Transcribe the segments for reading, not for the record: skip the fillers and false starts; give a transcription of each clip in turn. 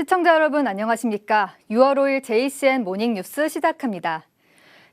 시청자 여러분 안녕하십니까? 6월 5일 JCN 모닝뉴스 시작합니다.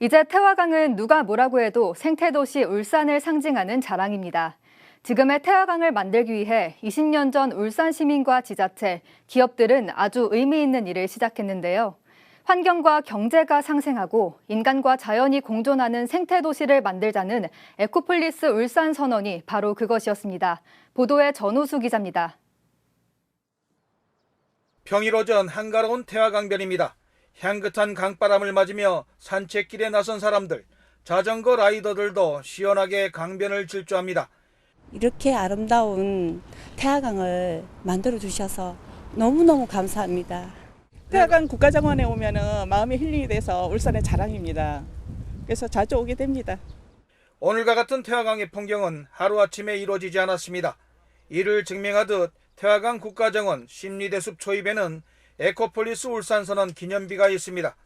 이제 태화강은 누가 뭐라고 해도 생태도시 울산을 상징하는 자랑입니다. 지금의 태화강을 만들기 위해 20년 전 울산 시민과 지자체, 기업들은 아주 의미 있는 일을 시작했는데요. 환경과 경제가 상생하고 인간과 자연이 공존하는 생태도시를 만들자는 에코폴리스 울산 선언이 바로 그것이었습니다. 보도에 전우수 기자입니다. 평일 오전 한가로운 태화강변입니다. 향긋한 강바람을 맞으며 산책길에 나선 사람들, 자전거 라이더들도 시원하게 강변을 질주합니다. 이렇게 아름다운 태화강을 만들어 주셔서 너무너무 감사합니다. 태화강 국가정원에 오면은 마음이 힐링이 돼서 울산의 자랑입니다. 그래서 자주 오게 됩니다. 오늘과 같은 태화강의 풍경은 하루아침에 이루어지지 않았습니다. 이를 증명하듯 태화강 국가정원 심리대숲 초입에는 에코폴리스 울산선언 기념비가 있습니다.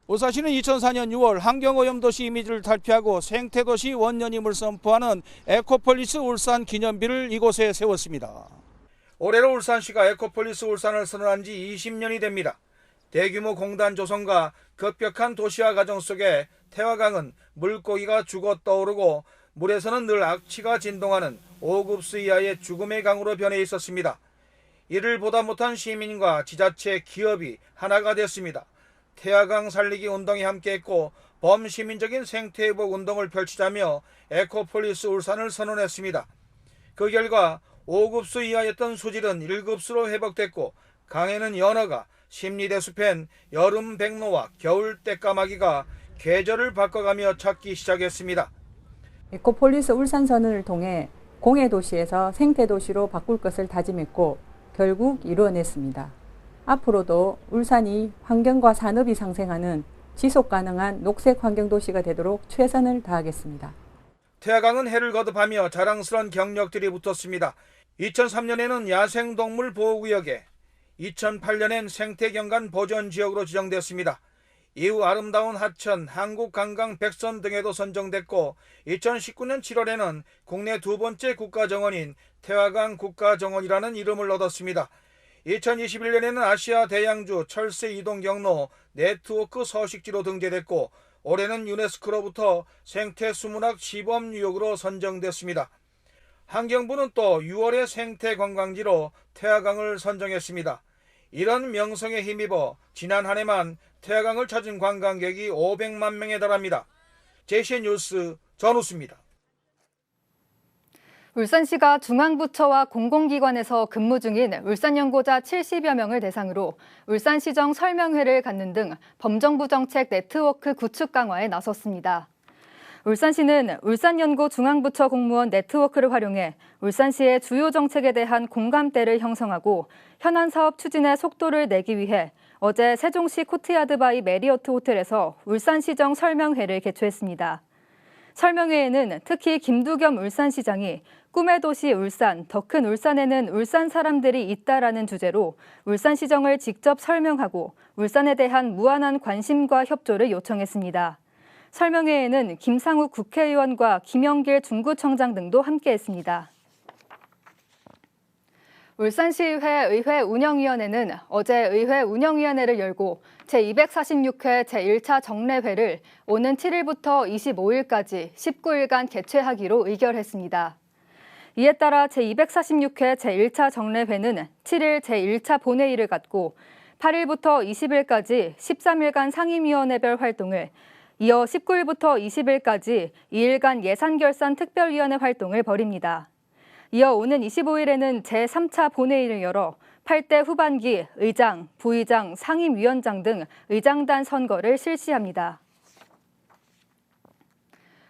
울산시는 2004년 6월 환경오염도시 이미지를 탈피하고 생태도시 원년임을 선포하는 에코폴리스 울산 기념비를 이곳에 세웠습니다. 올해로 울산시가 에코폴리스 울산을 선언한 지 20년이 됩니다. 대규모 공단 조성과 급격한 도시화 과정 속에 태화강은 물고기가 죽어 떠오르고 물에서는 늘 악취가 진동하는 5급수 이하의 죽음의 강으로 변해 있었습니다. 이를 보다 못한 시민과 지자체, 기업이 하나가 됐습니다. 태화강 살리기 운동에 함께했고 범시민적인 생태회복 운동을 펼치자며 에코폴리스 울산을 선언했습니다. 그 결과 5급수 이하였던 수질은 1급수로 회복됐고 강에는 연어가, 심리대숲엔 여름 백로와 겨울 떼까마귀가 계절을 바꿔가며 찾기 시작했습니다. 에코폴리스 울산 선언을 통해 공해도시에서 생태도시로 바꿀 것을 다짐했고 결국 이루어냈습니다. 앞으로도 울산이 환경과 산업이 상생하는 지속가능한 녹색 환경도시가 되도록 최선을 다하겠습니다. 태화강은 해를 거듭하며 자랑스러운 경력들이 붙었습니다. 2003년에는 야생동물 보호구역에, 2008년엔 생태경관 보전지역으로 지정됐습니다. 이후 아름다운 하천, 한국관광 백선 등에도 선정됐고 2019년 7월에는 국내 두 번째 국가정원인 태화강 국가정원이라는 이름을 얻었습니다. 2021년에는 아시아 대양주 철새 이동 경로 네트워크 서식지로 등재됐고 올해는 유네스코로부터 생태수문학 시범유역으로 선정됐습니다. 환경부는 또 6월의 생태관광지로 태화강을 선정했습니다. 이런 명성에 힘입어 지난 한 해만 태화강을 찾은 관광객이 500만 명에 달합니다. JCN 뉴스 전우수입니다. 울산시가 중앙부처와 공공기관에서 근무 중인 울산연고자 70여 명을 대상으로 울산시정 설명회를 갖는 등 범정부 정책 네트워크 구축 강화에 나섰습니다. 울산시는 울산연고 중앙부처 공무원 네트워크를 활용해 울산시의 주요 정책에 대한 공감대를 형성하고 현안 사업 추진에 속도를 내기 위해 어제 세종시 코트야드 바이 메리어트 호텔에서 울산시정 설명회를 개최했습니다. 설명회에는 특히 김두겸 울산시장이 꿈의 도시 울산, 더 큰 울산에는 울산 사람들이 있다라는 주제로 울산시정을 직접 설명하고 울산에 대한 무한한 관심과 협조를 요청했습니다. 설명회에는 김상욱 국회의원과 김영길 중구청장 등도 함께했습니다. 울산시의회 의회운영위원회는 어제 의회운영위원회를 열고 제246회 제1차 정례회를 오는 7일부터 25일까지 19일간 개최하기로 의결했습니다. 이에 따라 제246회 제1차 정례회는 7일 제1차 본회의를 갖고 8일부터 20일까지 13일간 상임위원회별 활동을, 이어 19일부터 20일까지 2일간 예산결산 특별위원회 활동을 벌입니다. 이어 오는 25일에는 제3차 본회의를 열어 8대 후반기 의장, 부의장, 상임위원장 등 의장단 선거를 실시합니다.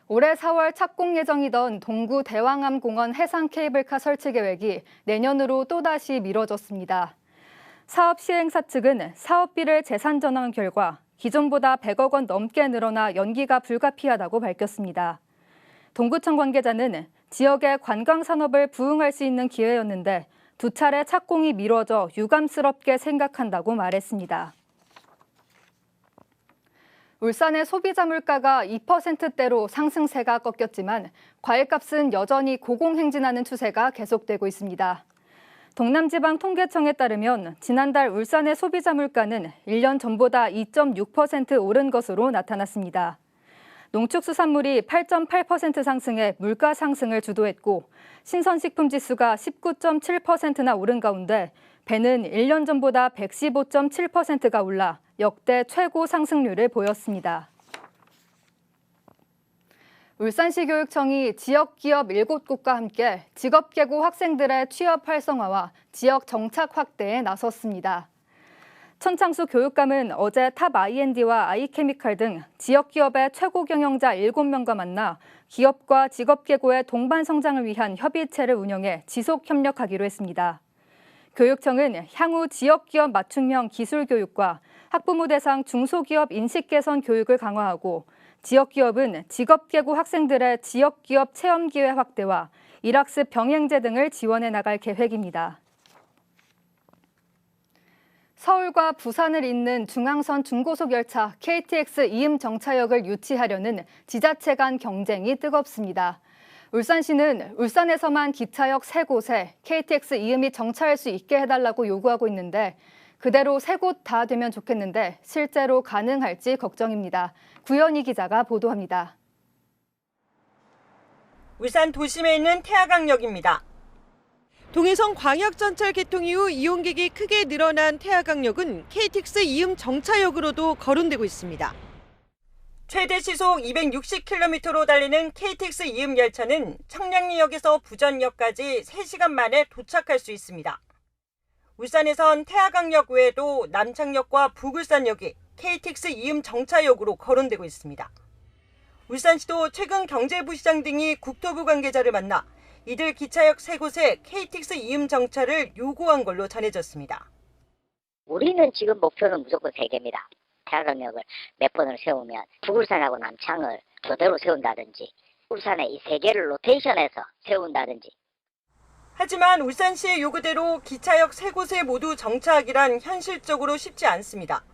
올해 4월 착공 예정이던 동구 대왕암공원 해상 케이블카 설치 계획이 내년으로 또다시 미뤄졌습니다. 사업 시행사 측은 사업비를 재산 전환 결과 기존보다 100억 원 넘게 늘어나 연기가 불가피하다고 밝혔습니다. 동구청 관계자는 지역의 관광산업을 부흥할 수 있는 기회였는데 두 차례 착공이 미뤄져 유감스럽게 생각한다고 말했습니다. 울산의 소비자 물가가 2%대로 상승세가 꺾였지만 과일값은 여전히 고공행진하는 추세가 계속되고 있습니다. 동남지방통계청에 따르면 지난달 울산의 소비자 물가는 1년 전보다 2.6% 오른 것으로 나타났습니다. 농축수산물이 8.8% 상승해 물가 상승을 주도했고 신선식품 지수가 19.7%나 오른 가운데 배는 1년 전보다 115.7%가 올라 역대 최고 상승률을 보였습니다. 울산시 교육청이 지역기업 7곳과 함께 직업계고 학생들의 취업 활성화와 지역 정착 확대에 나섰습니다. 천창수 교육감은 어제 탑 I&D와 아이케미칼 등 지역기업의 최고 경영자 7명과 만나 기업과 직업계고의 동반 성장을 위한 협의체를 운영해 지속 협력하기로 했습니다. 교육청은 향후 지역기업 맞춤형 기술교육과 학부모 대상 중소기업 인식 개선 교육을 강화하고 지역기업은 직업계고 학생들의 지역기업 체험기회 확대와 일학습 병행제 등을 지원해 나갈 계획입니다. 서울과 부산을 잇는 중앙선 중고속 열차 KTX 이음 정차역을 유치하려는 지자체 간 경쟁이 뜨겁습니다. 울산시는 울산에서만 기차역 3곳에 KTX 이음이 정차할 수 있게 해달라고 요구하고 있는데 그대로 3곳 다 되면 좋겠는데 실제로 가능할지 걱정입니다. 구현희 기자가 보도합니다. 울산 도심에 있는 태화강역입니다. 동해선 광역전철 개통 이후 이용객이 크게 늘어난 태화강역은 KTX 이음 정차역으로도 거론되고 있습니다. 최대 시속 260km로 달리는 KTX 이음 열차는 청량리역에서 부전역까지 3시간 만에 도착할 수 있습니다. 울산에선 태화강역 외에도 남창역과 부굴산역이 KTX 이음 정차역으로 거론되고 있습니다. 울산시도 최근 경제부시장 등이 국토부 관계자를 만나 이들 기차역 3곳에 KTX 이음 정차를 요구한 걸로 전해졌습니다. 우리는 지금 목표는 무조건 3개입니다. 태화강역을 몇 번을 세우면 부굴산하고 남창을 교대로 세운다든지 울산에 이 3개를 로테이션해서 세운다든지. 하지만 울산시의 요구대로 기차역 3곳에 모두 정차하기란 현실적으로 쉽지 않습니다.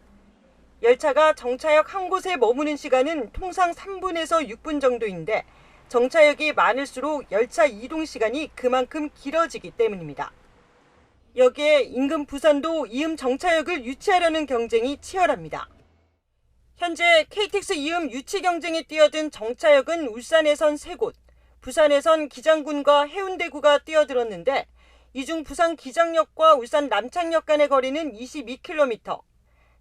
열차가 정차역 한 곳에 머무는 시간은 통상 3분에서 6분 정도인데 정차역이 많을수록 열차 이동 시간이 그만큼 길어지기 때문입니다. 여기에 인근 부산도 이음 정차역을 유치하려는 경쟁이 치열합니다. 현재 KTX 이음 유치 경쟁에 뛰어든 정차역은 울산에선 3곳, 부산에선 기장군과 해운대구가 뛰어들었는데 이 중 부산 기장역과 울산 남창역 간의 거리는 22km,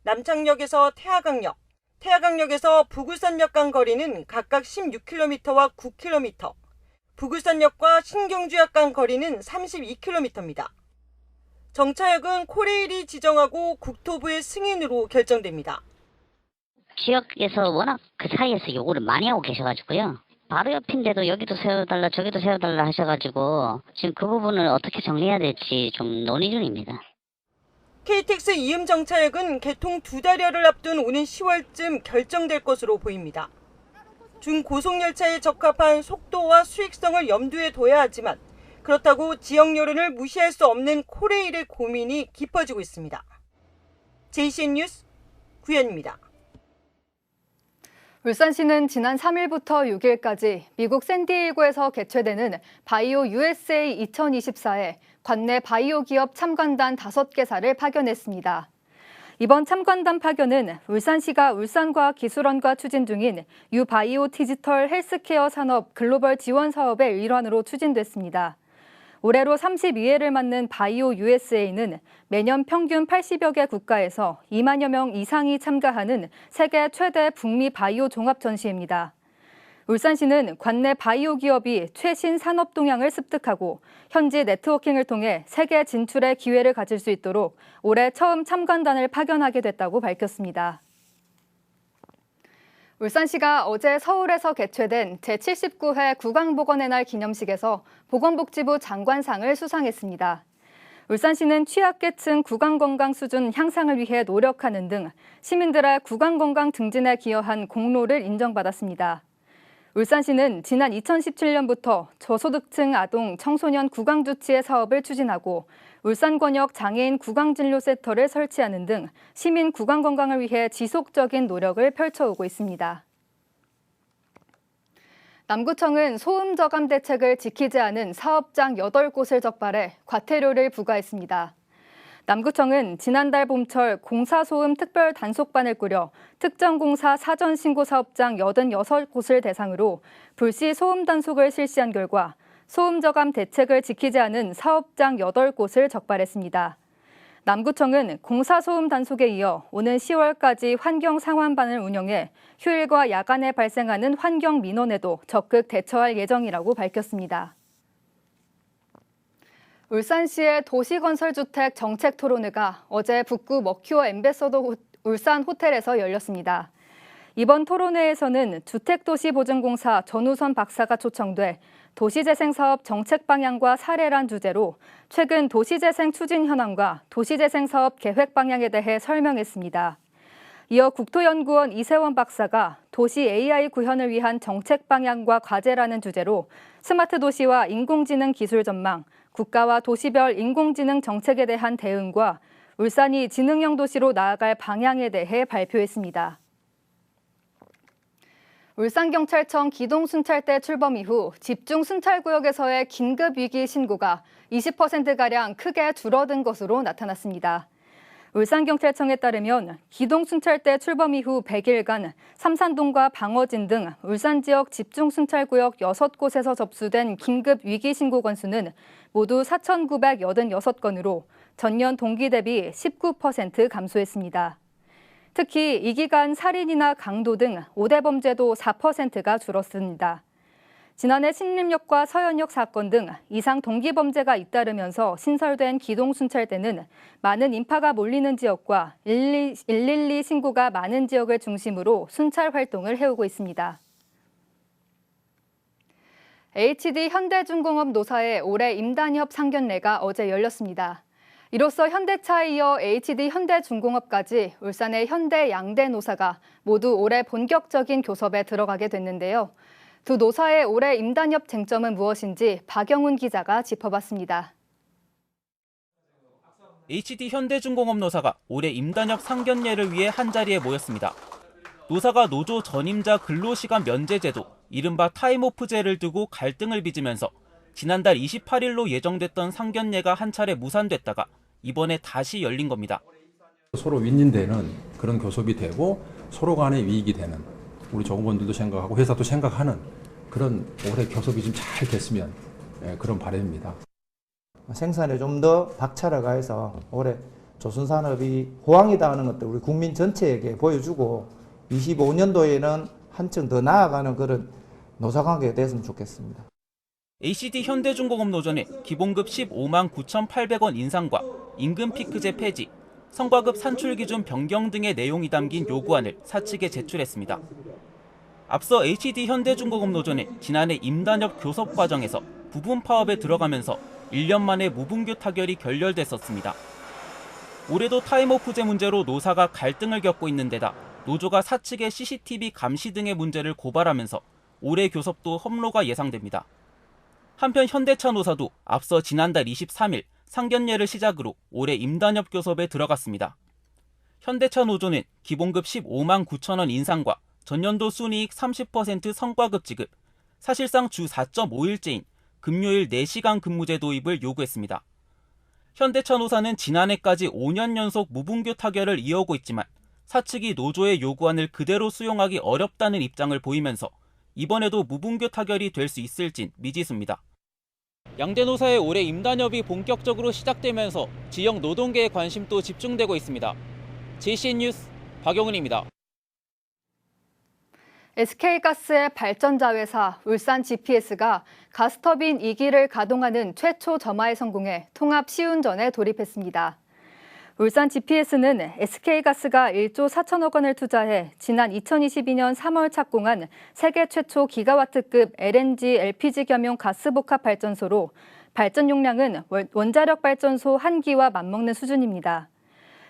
남창역에서 태화강역, 태화강역에서 부굴산역 간 거리는 각각 16km와 9km, 부굴산역과 신경주역 간 거리는 32km입니다. 정차역은 코레일이 지정하고 국토부의 승인으로 결정됩니다. 지역에서 워낙 그 사이에서 요구를 많이 하고 계셔가지고요. 바로 옆인데도 여기도 세워달라 저기도 세워달라 하셔가지고 지금 그 부분을 어떻게 정리해야 될지 좀 논의 중입니다. KTX 이음 정차역은 개통 2달여를 앞둔 오는 10월쯤 결정될 것으로 보입니다. 중고속열차에 적합한 속도와 수익성을 염두에 둬야 하지만 그렇다고 지역 여론을 무시할 수 없는 코레일의 고민이 깊어지고 있습니다. JCN 뉴스 구현입니다. 울산시는 지난 3일부터 6일까지 미국 샌디에이고에서 개최되는 바이오 USA 2024에 관내 바이오 기업 참관단 5개사를 파견했습니다. 이번 참관단 파견은 울산시가 울산과학기술원과 추진 중인 유바이오 디지털 헬스케어 산업 글로벌 지원 사업의 일환으로 추진됐습니다. 올해로 32회를 맞는 바이오 USA는 매년 평균 80여 개 국가에서 2만여 명 이상이 참가하는 세계 최대 북미 바이오 종합 전시회입니다. 울산시는 관내 바이오 기업이 최신 산업 동향을 습득하고 현지 네트워킹을 통해 세계 진출의 기회를 가질 수 있도록 올해 처음 참관단을 파견하게 됐다고 밝혔습니다. 울산시가 어제 서울에서 개최된 제79회 국왕보건의 날 기념식에서 보건복지부 장관상을 수상했습니다. 울산시는 취약계층 구강건강 수준 향상을 위해 노력하는 등 시민들의 구강건강 증진에 기여한 공로를 인정받았습니다. 울산시는 지난 2017년부터 저소득층 아동, 청소년 구강주치의 사업을 추진하고 울산권역 장애인 구강진료센터를 설치하는 등 시민 구강건강을 위해 지속적인 노력을 펼쳐오고 있습니다. 남구청은 소음 저감 대책을 지키지 않은 사업장 8곳을 적발해 과태료를 부과했습니다. 남구청은 지난달 봄철 공사소음 특별 단속반을 꾸려 특정 공사 사전 신고 사업장 86곳을 대상으로 불시 소음 단속을 실시한 결과 소음 저감 대책을 지키지 않은 사업장 8곳을 적발했습니다. 남구청은 공사소음 단속에 이어 오는 10월까지 환경상황반을 운영해 휴일과 야간에 발생하는 환경 민원에도 적극 대처할 예정이라고 밝혔습니다. 울산시의 도시건설주택 정책토론회가 어제 북구 머큐어 엠베서더 울산 호텔에서 열렸습니다. 이번 토론회에서는 주택도시보증공사 전우선 박사가 초청돼 도시재생사업 정책 방향과 사례란 주제로 최근 도시재생 추진 현황과 도시재생 사업 계획 방향에 대해 설명했습니다. 이어 국토연구원 이세원 박사가 도시 AI 구현을 위한 정책 방향과 과제라는 주제로 스마트 도시와 인공지능 기술 전망, 국가와 도시별 인공지능 정책에 대한 대응과 울산이 지능형 도시로 나아갈 방향에 대해 발표했습니다. 울산경찰청 기동순찰대 출범 이후 집중순찰구역에서의 긴급위기 신고가 20%가량 크게 줄어든 것으로 나타났습니다. 울산경찰청에 따르면 기동순찰대 출범 이후 100일간 삼산동과 방어진 등 울산 지역 집중순찰구역 6곳에서 접수된 긴급위기 신고 건수는 모두 4,986건으로 전년 동기 대비 19% 감소했습니다. 특히 이 기간 살인이나 강도 등 5대 범죄도 4%가 줄었습니다. 지난해 신림역과 서현역 사건 등 이상 동기 범죄가 잇따르면서 신설된 기동순찰대는 많은 인파가 몰리는 지역과 112 신고가 많은 지역을 중심으로 순찰 활동을 해오고 있습니다. HD 현대중공업 노사의 올해 임단협 상견례가 어제 열렸습니다. 이로써 현대차에 이어 HD 현대중공업까지 울산의 현대 양대 노사가 모두 올해 본격적인 교섭에 들어가게 됐는데요. 두 노사의 올해 임단협 쟁점은 무엇인지 박영훈 기자가 짚어봤습니다. HD 현대중공업 노사가 올해 임단협 상견례를 위해 한자리에 모였습니다. 노사가 노조 전임자 근로시간 면제제도, 이른바 타임오프제를 두고 갈등을 빚으면서 지난달 28일로 예정됐던 상견례가 한 차례 무산됐다가 이번에 다시 열린 겁니다. 서로 윈윈되는 그런 교섭이 되고 서로 간의 이익이 되는, 우리 조공원들도 생각하고 회사도 생각하는 그런 올해 교섭이 좀 잘 됐으면 그런 바람입니다. 생산에 좀 더 박차를 가해서 올해 조선산업이 호황이다 하는 것들 우리 국민 전체에게 보여주고 25년도에는 한층 더 나아가는 그런 노사관계가 됐으면 좋겠습니다. HD 현대중공업 노조는 기본급 15만 9,800원 인상과 임금 피크제 폐지, 성과급 산출 기준 변경 등의 내용이 담긴 요구안을 사측에 제출했습니다. 앞서 HD 현대중공업 노조는 지난해 임단협 교섭 과정에서 부분 파업에 들어가면서 1년 만에 무분규 타결이 결렬됐었습니다. 올해도 타임오프제 문제로 노사가 갈등을 겪고 있는 데다 노조가 사측의 CCTV 감시 등의 문제를 고발하면서 올해 교섭도 험로가 예상됩니다. 한편 현대차 노사도 앞서 지난달 23일 상견례를 시작으로 올해 임단협 교섭에 들어갔습니다. 현대차 노조는 기본급 15만 9천 원 인상과 전년도 순이익 30% 성과급 지급, 사실상 주 4.5일제인 금요일 4시간 근무제 도입을 요구했습니다. 현대차 노사는 지난해까지 5년 연속 무분규 타결을 이어오고 있지만 사측이 노조의 요구안을 그대로 수용하기 어렵다는 입장을 보이면서 이번에도 무분규 타결이 될 수 있을진 미지수입니다. 양대 노사의 올해 임단협이 본격적으로 시작되면서 지역 노동계의 관심도 집중되고 있습니다. JCN 뉴스 박영훈입니다. SK가스의 발전자 회사 울산 GPS가 가스터빈 2기를 가동하는 최초 점화에 성공해 통합 시운전에 돌입했습니다. 울산 GPS는 SK가스가 1조 4천억 원을 투자해 지난 2022년 3월 착공한 세계 최초 기가와트급 LNG, LPG 겸용 가스복합 발전소로 발전 용량은 원자력 발전소 1기와 맞먹는 수준입니다.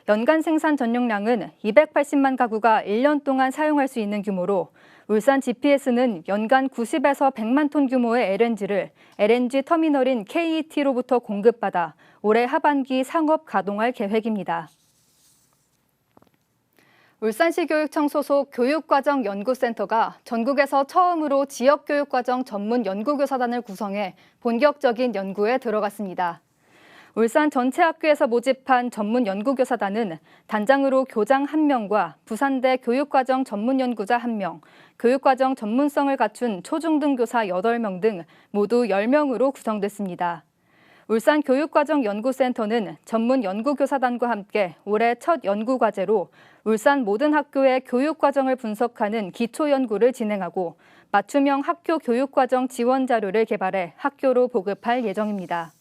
연간 생산 전용량은 280만 가구가 1년 동안 사용할 수 있는 규모로 울산 GPS는 연간 90에서 100만 톤 규모의 LNG를 LNG 터미널인 KET로부터 공급받아 올해 하반기 상업 가동할 계획입니다. 울산시 교육청 소속 교육과정연구센터가 전국에서 처음으로 지역교육과정 전문 연구교사단을 구성해 본격적인 연구에 들어갔습니다. 울산 전체 학교에서 모집한 전문 연구교사단은 단장으로 교장 1명과 부산대 교육과정 전문연구자 1명, 교육과정 전문성을 갖춘 초중등 교사 8명 등 모두 10명으로 구성됐습니다. 울산 교육과정연구센터는 전문 연구교사단과 함께 올해 첫 연구과제로 울산 모든 학교의 교육과정을 분석하는 기초연구를 진행하고 맞춤형 학교 교육과정 지원 자료를 개발해 학교로 보급할 예정입니다.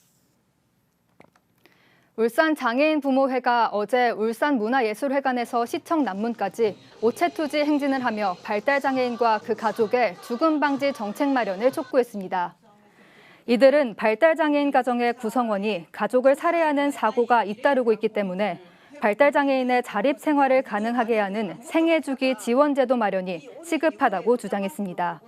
울산 장애인 부모회가 어제 울산문화예술회관에서 시청 남문까지 오체투지 행진을 하며 발달장애인과 그 가족의 죽음 방지 정책 마련을 촉구했습니다. 이들은 발달장애인 가정의 구성원이 가족을 살해하는 사고가 잇따르고 있기 때문에 발달장애인의 자립생활을 가능하게 하는 생애주기 지원제도 마련이 시급하다고 주장했습니다.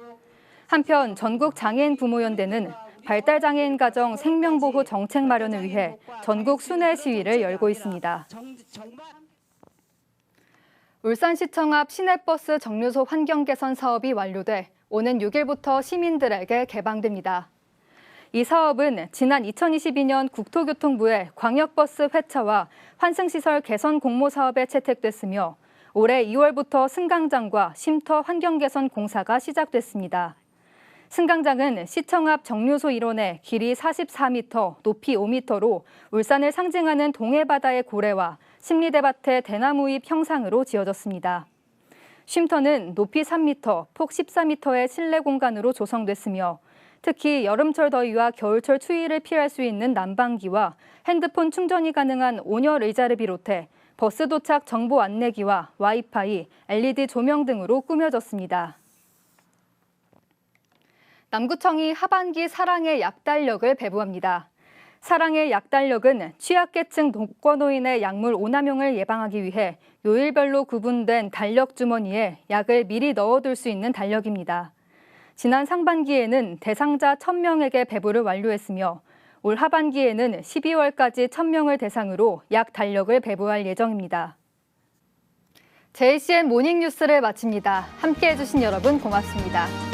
한편 전국장애인 부모연대는 발달장애인 가정 생명보호 정책 마련을 위해 전국 순회 시위를 열고 있습니다. 울산시청 앞 시내버스 정류소 환경 개선 사업이 완료돼 오는 6일부터 시민들에게 개방됩니다. 이 사업은 지난 2022년 국토교통부의 광역버스 회차와 환승시설 개선 공모 사업에 채택됐으며 올해 2월부터 승강장과 쉼터 환경 개선 공사가 시작됐습니다. 승강장은 시청 앞 정류소 일원에 길이 44m, 높이 5m로 울산을 상징하는 동해바다의 고래와 심리대밭의 대나무잎 형상으로 지어졌습니다. 쉼터는 높이 3m, 폭 14m의 실내 공간으로 조성됐으며 특히 여름철 더위와 겨울철 추위를 피할 수 있는 난방기와 핸드폰 충전이 가능한 온열 의자를 비롯해 버스 도착 정보 안내기와 와이파이, LED 조명 등으로 꾸며졌습니다. 남구청이 하반기 사랑의 약달력을 배부합니다. 사랑의 약달력은 취약계층 독거노인의 약물 오남용을 예방하기 위해 요일별로 구분된 달력 주머니에 약을 미리 넣어둘 수 있는 달력입니다. 지난 상반기에는 대상자 1,000명에게 배부를 완료했으며 올 하반기에는 12월까지 1,000명을 대상으로 약 달력을 배부할 예정입니다. JCN 모닝뉴스를 마칩니다. 함께해 주신 여러분 고맙습니다.